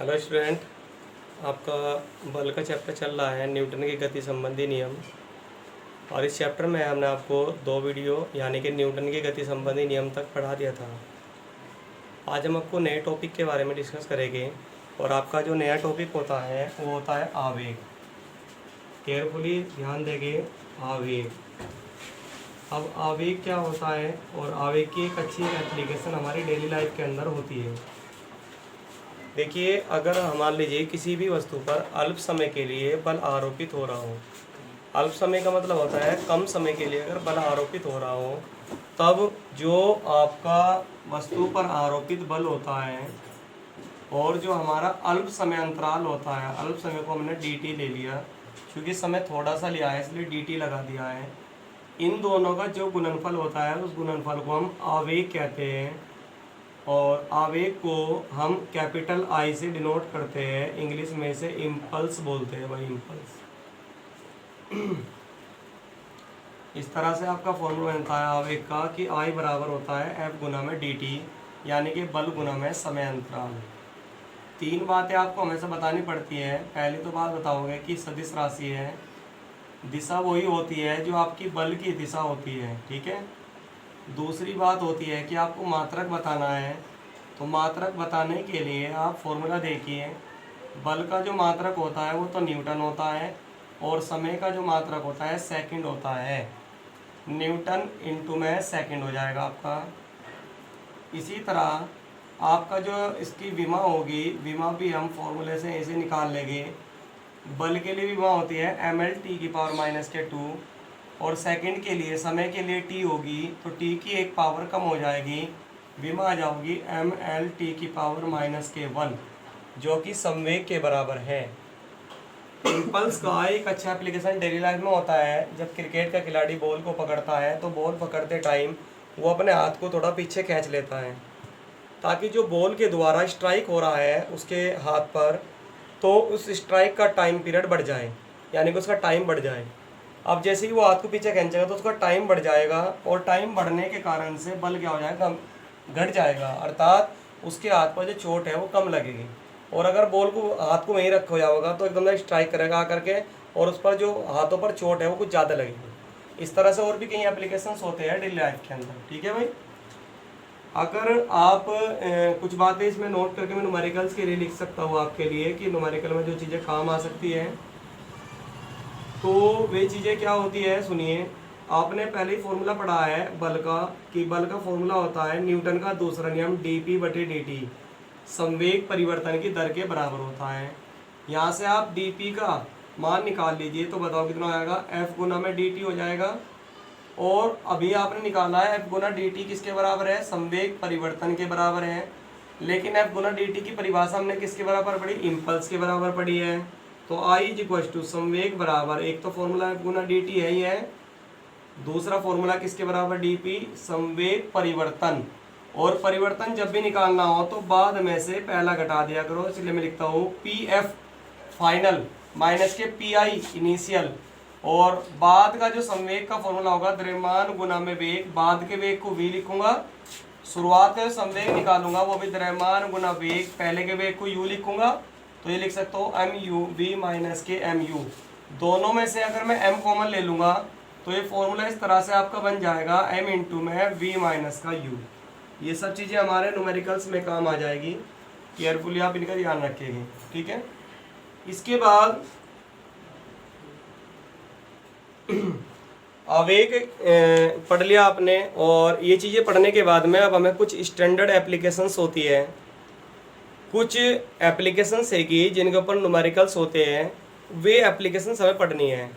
Hello student, आपका बल का चैप्टर चल रहा है न्यूटन की गति संबंधी नियम। और इस चैप्टर में हमने आपको 2 वीडियो यानी कि न्यूटन की गति संबंधी नियम तक पढ़ा दिया था। आज हम आपको नए टॉपिक के बारे में डिस्कस करेंगे और आपका जो नया टॉपिक होता है वो होता है आवेग। केयरफुली ध्यान देंगे, आवेग। अब आवेग क्या होता है और आवेग की एक अच्छी एप्लीकेशन हमारी डेली लाइफ के अंदर होती है। देखिए, अगर हम मान लीजिए किसी भी वस्तु पर अल्प समय के लिए बल आरोपित हो रहा हो, अल्प समय का मतलब होता है कम समय के लिए अगर बल आरोपित हो रहा हो, तब जो आपका वस्तु पर आरोपित बल होता है और जो हमारा अल्प समय अंतराल होता है, अल्प समय को हमने dt ले लिया क्योंकि समय थोड़ा सा लिया है इसलिए dt लगा दिया है। इन दोनों का जो गुणनफल होता है उस गुणनफल को हम आवेग कहते हैं और आवेग को हम कैपिटल आई से डिनोट करते हैं, इंग्लिश में से इम्पल्स बोलते हैं भाई, इम्पल्स। इस तरह से आपका फॉर्मूला बनता है आवेग का कि आई बराबर होता है एफ गुना में डी टी, यानी कि बल गुना में समय अंतराल। 3 बातें आपको हमेशा बतानी पड़ती है। पहली तो बात बताओगे कि सदिश राशि है, दिशा वही होती है जो आपकी बल की दिशा होती है, ठीक है। दूसरी बात होती है कि आपको मात्रक बताना है, तो मात्रक बताने के लिए आप फॉर्मूला देखिए। बल का जो मात्रक होता है वो तो न्यूटन होता है और समय का जो मात्रक होता है सेकंड होता है। न्यूटन इंटू में सेकंड हो जाएगा आपका। इसी तरह आपका जो इसकी विमा होगी, विमा भी हम फॉर्मूले से ऐसे निकाल लेंगे। बल के लिए विमा होती है mL/-2 और सेकंड के लिए, समय के लिए t होगी तो t की एक पावर कम हो जाएगी, विमा आ जाओगी mL/-1 जो कि संवेग के बराबर है। इम्पल्स का एक अच्छा एप्लीकेशन डेली लाइफ में होता है। जब क्रिकेट का खिलाड़ी बॉल को पकड़ता है तो बॉल पकड़ते टाइम वो अपने हाथ को थोड़ा पीछे खींच लेता है ताकि जो बॉल के द्वारा स्ट्राइक हो रहा है उसके हाथ पर, तो उस स्ट्राइक का टाइम पीरियड बढ़ जाए, यानी कि उसका टाइम बढ़ जाए। अब जैसे ही वो हाथ को पीछे खींचेगा तो उसका टाइम बढ़ जाएगा और टाइम बढ़ने के कारण से बल क्या हो जाएगा, घट जाएगा, अर्थात उसके हाथ पर जो चोट है वो कम लगेगी। और अगर बॉल को हाथ को वहीं रखा होगा तो एकदम स्ट्राइक करेगा आकर के और उस पर जो हाथों पर चोट है वो कुछ ज़्यादा लगेगी। इस तरह से और भी कई एप्लीकेशंस होते हैं डेली लाइफ के अंदर, ठीक है भाई। अगर आप कुछ बातें इसमें नोट करके मैं न्यूमेरिकल्स के लिए लिख सकता हूँ आपके लिए कि न्यूमेरिकल में जो चीज़ें काम आ सकती है, तो वे चीज़ें क्या होती है सुनिए। आपने पहले ही फॉर्मूला पढ़ा है बल का, कि बल का फॉर्मूला होता है न्यूटन का दूसरा नियम dp/dt, संवेग परिवर्तन की दर के बराबर होता है। यहाँ से आप dp का मान निकाल लीजिए तो बताओ कितना आएगा, f गुना में dt हो जाएगा। और अभी आपने निकाला है f गुना dt किसके बराबर है, संवेग परिवर्तन के बराबर है। लेकिन f गुना dt की परिभाषा हमने किसके बराबर पढ़ी, इम्पल्स के बराबर पढ़ी है। तो I = संवेग बराबर, एक तो फॉर्मूला f गुना dt है ही है, दूसरा फॉर्मूला किसके बराबर, dp, संवेग परिवर्तन। और परिवर्तन जब भी निकालना हो तो बाद में से पहला घटा दिया करो, इसलिए मैं लिखता हूँ pf फाइनल माइनस के pi इनिशियल, और बाद का जो संवेग का फॉर्मूला होगा द्रव्यमान गुना में वेग, बाद के वेग को v लिखूंगा, शुरुआत का संवेग निकालूंगा वो भी द्रव्यमान गुना वेग, पहले के वेग को u लिखूंगा, तो ये लिख सकता हूँ mu माइनस के mu। दोनों में से अगर मैं m कॉमन ले लूंगा तो ये फॉर्मूला इस तरह से आपका बन जाएगा m इंटू में v माइनस का u। ये सब चीज़ें हमारे न्यूमेरिकल्स में काम आ जाएगी, केयरफुली आप इनका ध्यान रखेंगे, ठीक है। इसके बाद आवेग पढ़ लिया आपने, और ये चीज़ें पढ़ने के बाद में अब हमें कुछ स्टैंडर्ड एप्लीकेशंस होती है, कुछ एप्लीकेशंस है कि जिनके ऊपर न्यूमेरिकल्स होते हैं, वे एप्लीकेशंस हमें पढ़नी है।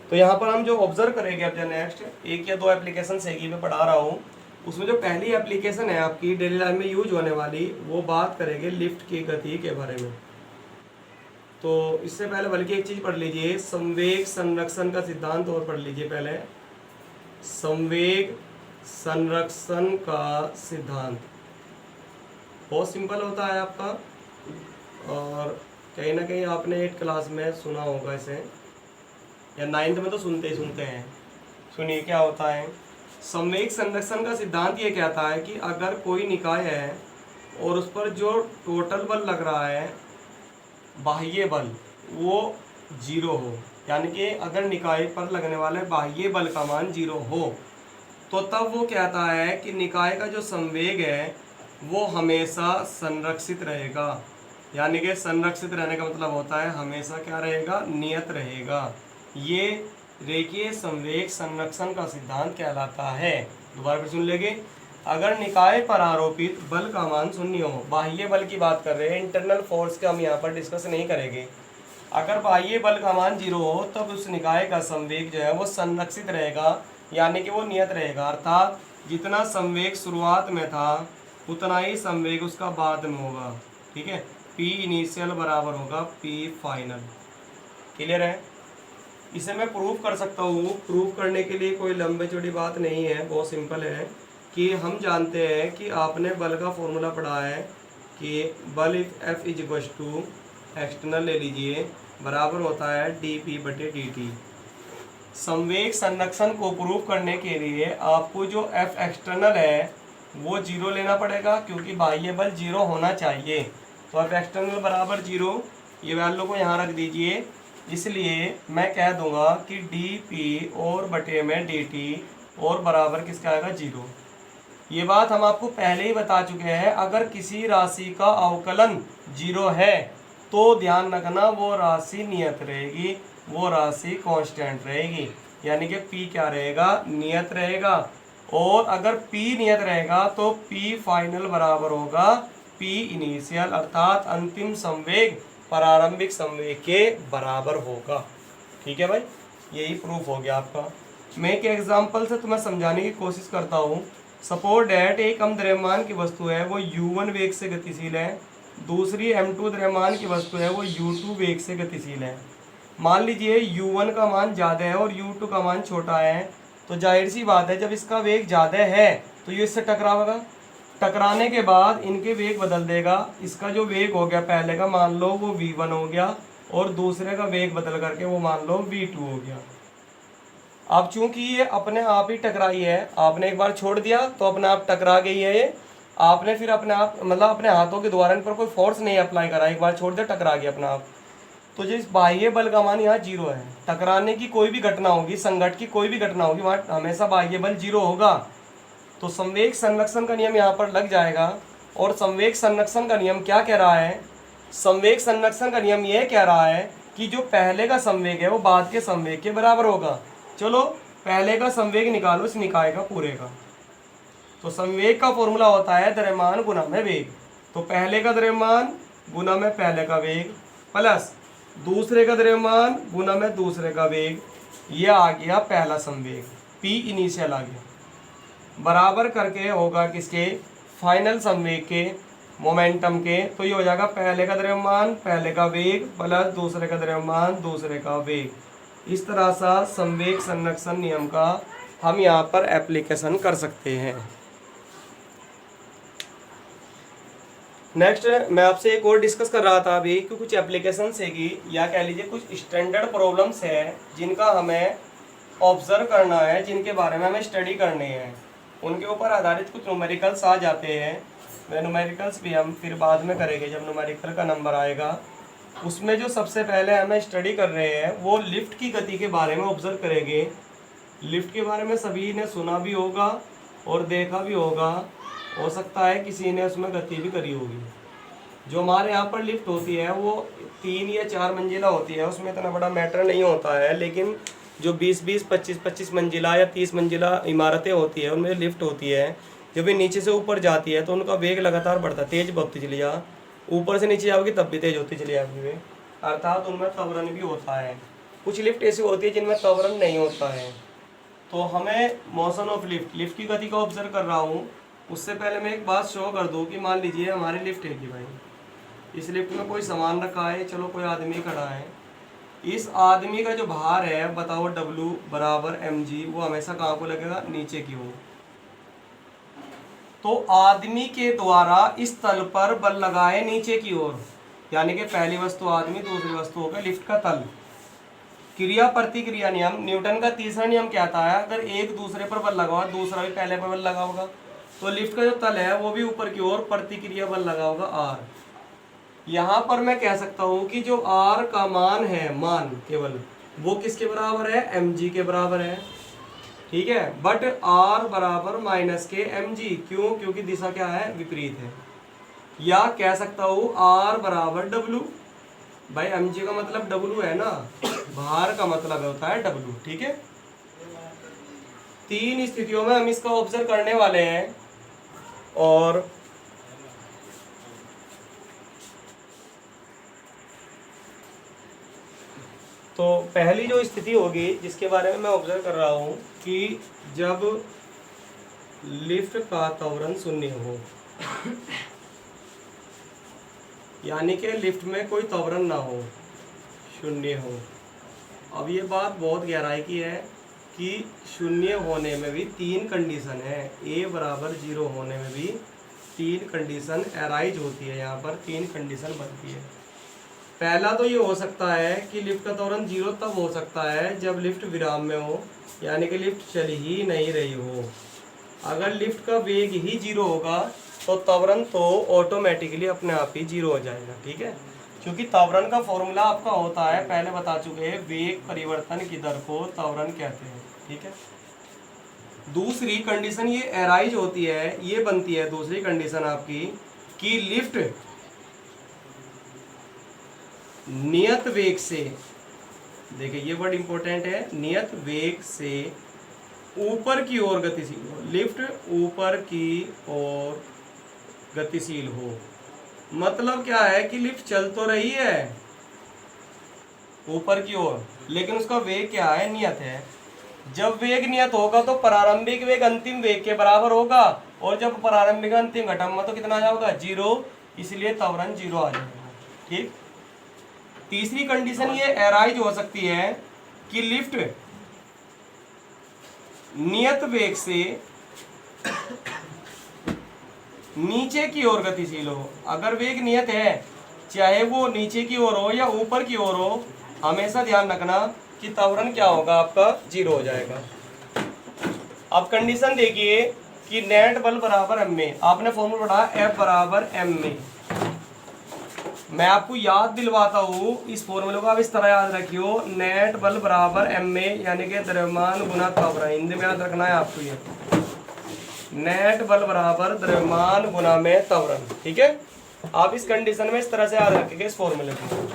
तो यहाँ पर हम जो ऑब्जर्व करेंगे अब जो नेक्स्ट 1 या 2 एप्लीकेशंस है कि मैं पढ़ा रहा हूँ, उसमें जो पहली एप्लीकेशन है आपकी डेली लाइफ में यूज होने वाली, वो बात करेंगे लिफ्ट की गति के बारे में। तो इससे पहले बल्कि एक चीज़ पढ़ लीजिए, संवेग संरक्षण का सिद्धांत और पढ़ लीजिए पहले। संवेग संरक्षण का सिद्धांत बहुत सिंपल होता है आपका, और कहीं ना कहीं आपने 8th क्लास में सुना होगा इसे, या 9th में तो सुनते ही सुनते हैं। सुनिए क्या होता है। संवेग संरक्षण का सिद्धांत ये कहता है कि अगर कोई निकाय है और उस पर जो टोटल बल लग रहा है बाह्य बल वो 0 हो, यानी कि अगर निकाय पर लगने वाले बाह्य बल का मान 0 हो तो तब वो कहता है कि निकाय का जो संवेग है वो हमेशा संरक्षित रहेगा। यानी कि संरक्षित रहने का मतलब होता है हमेशा क्या रहेगा, नियत रहेगा। ये रेखीय संवेग संरक्षण का सिद्धांत कहलाता है। दोबारा फिर सुन लेंगे। अगर निकाय पर आरोपित बल का मान 0 हो, बाह्य बल की बात कर रहे हैं, इंटरनल फोर्स का हम यहाँ पर डिस्कस नहीं करेंगे। अगर बाह्य बल का मान 0 हो तब उस निकाय का संवेग जो है वो संरक्षित रहेगा, यानी कि वो नियत रहेगा। अर्थात जितना संवेग शुरुआत में था उतना ही संवेग उसका बाद में होगा। ठीक है, P इनिशियल बराबर होगा P फाइनल। क्लियर है? इसे मैं प्रूफ कर सकता हूँ। प्रूफ करने के लिए कोई लंबे चौड़ी बात नहीं है, बहुत सिंपल है कि हम जानते हैं कि आपने बल का फॉर्मूला पढ़ा है कि बल F is equal to external ले लीजिए बराबर होता है dP/dt। संवेग संरक्षण को प्रूफ करने के लिए आपको जो F एक्सटर्नल है वो 0 लेना पड़ेगा, क्योंकि बाह्य बल 0 होना चाहिए। तो F एक्सटर्नल बराबर 0, ये वैल्यू को यहाँ रख दीजिए। इसलिए मैं कह दूंगा कि dP और बटे में dt और बराबर किसका आएगा, 0। ये बात हम आपको पहले ही बता चुके हैं। अगर किसी राशि का अवकलन 0 है तो ध्यान रखना वो राशि नियत रहेगी, वो राशि कांस्टेंट रहेगी, यानी कि P क्या रहेगा, नियत रहेगा। और अगर P नियत रहेगा तो P फाइनल बराबर होगा P इनिशियल, अर्थात अंतिम संवेग प्रारंभिक संवेग के बराबर होगा। ठीक है भाई, यही प्रूफ हो गया आपका। मैं एक एग्जांपल से तुम्हें समझाने की कोशिश करता हूँ। सपोज डैट एक कम द्रव्यमान की वस्तु है वो u1 वेग से गतिशील है, दूसरी m2 द्रव्यमान की वस्तु है वो u2 वेग से गतिशील है। मान लीजिए u1 का मान ज़्यादा है और u2 का मान छोटा है, तो जाहिर सी बात है जब इसका वेग ज़्यादा है तो ये इससे टकराएगा। टकराने के बाद इनके वेग बदल देगा। इसका जो वेग हो गया पहले का मान लो वो v1 हो गया और दूसरे का वेग बदल करके वो मान लो v2 हो गया। अब चूंकि ये अपने आप ही टकराई है, आपने एक बार छोड़ दिया तो अपने आप टकरा गई है ये। आपने फिर अपने आप मतलब अपने हाथों के द्वारा इन पर कोई फोर्स नहीं अप्लाई करा, एक बार छोड़ दिया टकरा गया अपना आप। तो जो इस बाह्य बल का मान यहाँ 0 है। टकराने की कोई भी घटना होगी, संघट की कोई भी घटना होगी, वहाँ हमेशा बाह्य बल 0 होगा। तो संवेग संरक्षण का नियम यहाँ पर लग जाएगा। और संवेग संरक्षण का नियम क्या कह रहा है, संवेग संरक्षण का नियम यह कह रहा है कि जो पहले का संवेग है वो बाद के संवेग के बराबर होगा। चलो पहले का संवेग निकालो इस निकाय का पूरे का। तो संवेग का फॉर्मूला होता है द्रव्यमान गुना में वेग। तो पहले का द्रव्यमान गुना में पहले का वेग प्लस दूसरे का द्रव्यमान गुना में दूसरे का वेग, ये आ गया पहला संवेग, P इनिशियल आ गया, बराबर करके होगा किसके, फाइनल संवेग के, मोमेंटम के। तो ये हो जाएगा पहले का द्रव्यमान पहले का वेग प्लस दूसरे का द्रव्यमान दूसरे का वेग। इस तरह सा संवेग संरक्षण नियम का हम यहाँ पर एप्लीकेशन कर सकते हैं। नेक्स्ट मैं आपसे एक और डिस्कस कर रहा था अभी कि कुछ एप्लीकेशन है कि या कह लीजिए कुछ स्टैंडर्ड प्रॉब्लम्स है जिनका हमें ऑब्जर्व करना है, जिनके बारे में हमें स्टडी करनी है। उनके ऊपर आधारित कुछ न्यूमेरिकल्स आ जाते हैं। वे न्यूमेरिकल्स भी हम फिर बाद में करेंगे जब न्यूमेरिकल का नंबर आएगा। उसमें जो सबसे पहले हमें स्टडी कर रहे हैं वो लिफ्ट की गति के बारे में ऑब्जर्व करेंगे। लिफ्ट के बारे में सभी ने सुना भी होगा और देखा भी होगा, हो सकता है किसी ने उसमें गति भी करी होगी। जो हमारे यहाँ पर लिफ्ट होती है वो 3 या 4 मंजिला होती है, उसमें इतना बड़ा मैटर नहीं होता है। लेकिन जो 20-20, 25-25 मंजिला या 30 मंजिला इमारतें होती है उनमें लिफ्ट होती है, जब ये नीचे से ऊपर जाती है तो उनका वेग लगातार बढ़ता है, तेज बढ़ती चली जा, ऊपर से नीचे जाओगी तब भी तेज होती चली जाएगी वे, अर्थात उनमें त्वरण भी होता है। कुछ लिफ्ट ऐसी होती है जिनमें त्वरण नहीं होता है। तो हमें मोशन ऑफ लिफ्ट की गति को ऑब्जर्व कर रहा हूँ। उससे पहले मैं एक बात शो कर दूँ कि मान लीजिए हमारी लिफ्ट है कि भाई इस लिफ्ट में कोई सामान रखा है, चलो कोई आदमी खड़ा है, इस आदमी का जो भार है बताओ W बराबर mg, वो हमेशा कहाँ को लगेगा, नीचे की ओर। तो आदमी के द्वारा इस तल पर बल लगाए नीचे की ओर, यानी कि पहली वस्तु आदमी दूसरी वस्तु होगा लिफ्ट का तल। क्रिया प्रतिक्रिया नियम, न्यूटन का तीसरा नियम कहता है अगर एक दूसरे पर बल लगा होगा दूसरा भी पहले पर बल लगा होगा, तो लिफ्ट का जो तल है वो भी ऊपर की ओर प्रतिक्रिया बल लगा होगा R। यहाँ पर मैं कह सकता हूँ कि जो r का मान है, मान केवल वो किसके बराबर है, mg के बराबर है, ठीक है। बट r बराबर माइनस के mg, क्यों, क्योंकि दिशा क्या है, विपरीत है। या कह सकता हूँ r बराबर w, भाई mg का मतलब w है ना, भार का मतलब होता है w, ठीक है। तीन स्थितियों में हम इसका ऑब्जर्व करने वाले हैं। और तो पहली जो स्थिति होगी जिसके बारे में मैं ऑब्जर्व कर रहा हूँ कि जब लिफ्ट का त्वरण शून्य हो, यानी कि लिफ्ट में कोई त्वरण ना हो, शून्य हो। अब ये बात बहुत गहराई की है कि शून्य होने में भी तीन कंडीशन है, a बराबर 0 होने में भी तीन कंडीशन अराइज होती है, यहाँ पर तीन कंडीशन बनती है। पहला तो ये हो सकता है कि लिफ्ट का त्वरण 0 तब हो सकता है जब लिफ्ट विराम में हो, यानी कि लिफ्ट चल ही नहीं रही हो। अगर लिफ्ट का वेग ही 0 होगा तो त्वरण तो ऑटोमेटिकली अपने आप ही 0 हो जाएगा, ठीक है। क्योंकि त्वरण का फॉर्मूला आपका होता है, पहले बता चुके हैं, वेग परिवर्तन की दर को त्वरण कहते हैं, ठीक है। दूसरी कंडीशन ये अराइज होती है, ये बनती है दूसरी कंडीशन आपकी कि लिफ्ट नियत वेग से, देखिए ये वर्ड इंपॉर्टेंट है, नियत वेग से ऊपर की ओर गतिशील हो। लिफ्ट ऊपर की ओर गतिशील हो मतलब क्या है कि लिफ्ट चल तो रही है ऊपर की ओर, लेकिन उसका वेग क्या है, नियत है। जब वेग नियत होगा तो प्रारंभिक वेग अंतिम वेग के बराबर होगा, और जब प्रारंभिक अंतिम घटाऊंगा तो कितना आ जाएगा, 0, इसलिए त्वरण 0 आ जाएगा, ठीक। तीसरी कंडीशन ये अराइज हो सकती है कि लिफ्ट नियत वेग से नीचे की ओर गतिशील हो। अगर वेग नियत है, चाहे वो नीचे की ओर हो या ऊपर की ओर हो, हमेशा ध्यान रखना कि त्वरण क्या होगा, आपका 0 हो जाएगा। अब कंडीशन देखिए कि नेट बल बराबर m में, आपने फॉर्मूला पढ़ा F बराबर m में। मैं आपको याद दिलवाता हूँ इस फॉर्मूले को, आप इस तरह याद रखियो, नेट बल बराबर m में, यानी कि द्रव्यमान गुना त्वरण, हिंदी में याद रखना है आपको ये, नेट बल बराबर द्रव्यमान गुना में त्वरण, ठीक है। आप इस कंडीशन में इस तरह से याद रखेंगे इस फॉर्मूले को।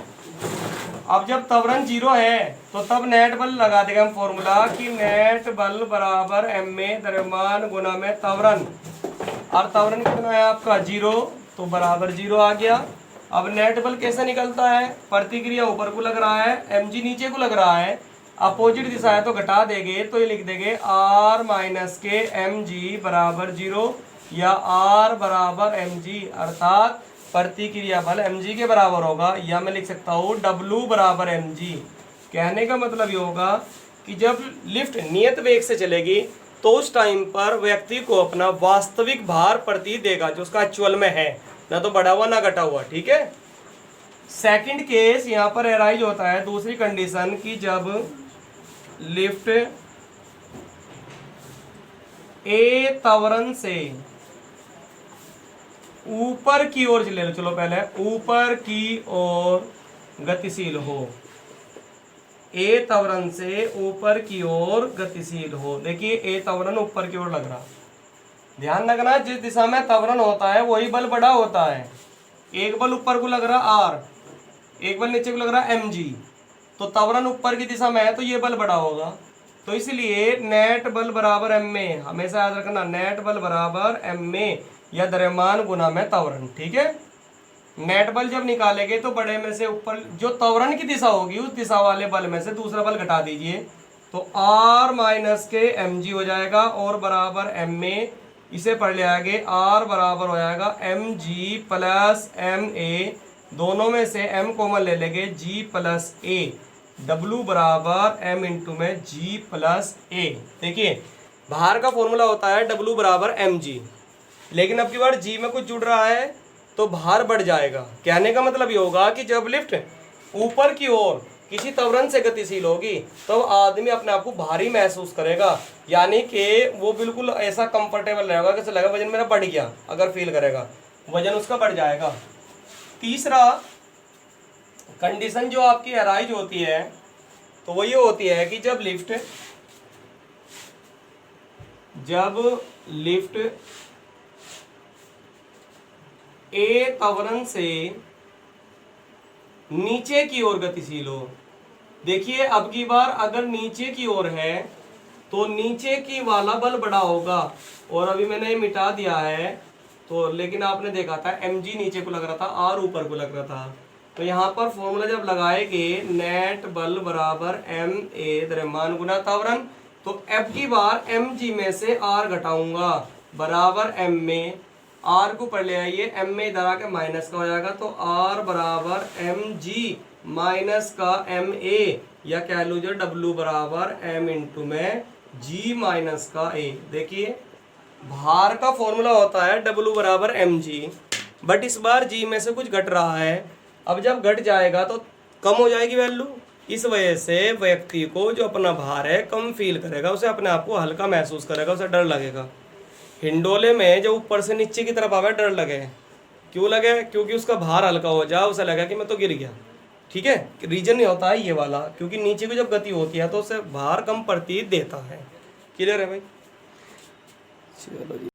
अब जब त्वरण 0 है तो तब नेट बल लगा देगा हम फॉर्मूला कि नेट बल बराबर m में द्रव्यमान गुना में त्वरण, और त्वरण कितना है आपका 0, तो बराबर 0 आ गया। अब नेट बल कैसे निकलता है, प्रतिक्रिया ऊपर को लग रहा है, mg नीचे को लग रहा है, अपोजिट दिशा है तो घटा देंगे, तो ये लिख देंगे r माइनस के mg बराबर 0, या r बराबर mg, अर्थात प्रतिक्रिया बल mg के बराबर होगा, या मैं लिख सकता हूँ w बराबर mg। कहने का मतलब ये होगा कि जब लिफ्ट नियत वेग से चलेगी तो उस टाइम पर व्यक्ति को अपना वास्तविक भार प्रतीत देगा, जो उसका एक्चुअल में है, ना तो बढ़ा हुआ ना घटा हुआ, ठीक है। सेकंड केस यहाँ पर अराइज होता है, दूसरी कंडीशन की जब लिफ्ट ए त्वरण से ऊपर की ओर ले लो, चलो पहले ऊपर की ओर गतिशील हो, ए त्वरण से ऊपर की ओर गतिशील हो। देखिए ए त्वरण ऊपर की ओर लग रहा, ध्यान रखना जिस दिशा में त्वरण होता है वही बल बड़ा होता है। एक बल ऊपर को लग रहा r, एक बल नीचे को लग रहा mg, तो त्वरण ऊपर की दिशा में है तो ये बल बड़ा होगा। तो इसलिए नेट बल बराबर m में, हमेशा याद रखना नेट बल बराबर m में, या द्रव्यमान गुना में त्वरण, ठीक है। नेट बल जब निकालेंगे तो बड़े में से ऊपर जो त्वरण की दिशा होगी उस दिशा वाले बल में से दूसरा बल घटा दीजिए, तो r माइनस के mg हो जाएगा, और बराबर m में इसे पढ़ ले आगे, r बराबर हो जाएगा mg प्लस ma, दोनों में से m कॉमन ले लेंगे, g प्लस a, w बराबर m इंटू में g प्लस a। देखिए भार का फॉर्मूला होता है w बराबर mg, लेकिन अब की बार g में कुछ जुड़ रहा है तो भार बढ़ जाएगा। कहने का मतलब ये होगा कि जब लिफ्ट ऊपर की ओर किसी त्वरण से गतिशील होगी तो आदमी अपने आप को भारी महसूस करेगा, यानी कि वो बिल्कुल ऐसा कंफर्टेबल रहेगा कि लगेगा वजन मेरा बढ़ गया, अगर फील करेगा वजन उसका बढ़ जाएगा। तीसरा कंडीशन जो आपकी अराइज होती है तो वो ये होती है कि जब लिफ्ट ए त्वरण से नीचे की ओर गतिशील हो। देखिए अब की बार अगर नीचे की ओर है तो नीचे की वाला बल बड़ा होगा, और अभी मैंने ये मिटा दिया है तो, लेकिन आपने देखा था mg नीचे को लग रहा था, r ऊपर को लग रहा था। तो यहाँ पर फॉर्मूला जब लगाएंगे नेट बल बराबर ma द्रव्यमान गुना त्वरण, तो अब की बार mg में से r घटाऊंगा बराबर m में, r को पढ़ ले आइए, m में इधर आके माइनस का हो जाएगा, तो r बराबर mg माइनस का ma, या कह लो जो w बराबर m इंटू में g माइनस का a। देखिए भार का फॉर्मूला होता है w बराबर mg, बट इस बार g में से कुछ घट रहा है। अब जब घट जाएगा तो कम हो जाएगी वैल्यू, इस वजह से व्यक्ति को जो अपना भार है कम फील करेगा, उसे अपने आप को हल्का महसूस करेगा, उसे डर लगेगा। हिंडोले में जब ऊपर से नीचे की तरफ आवे डर लगे, क्यों लगे? क्योंकि उसका भार हल्का हो जाए, उसे लगा कि मैं तो गिर गया। ठीक है, रीजन नहीं होता है ये वाला, क्योंकि नीचे की जब गति होती है तो उसे भार कम प्रतीत देता है। क्लियर है भाई? चलो जी।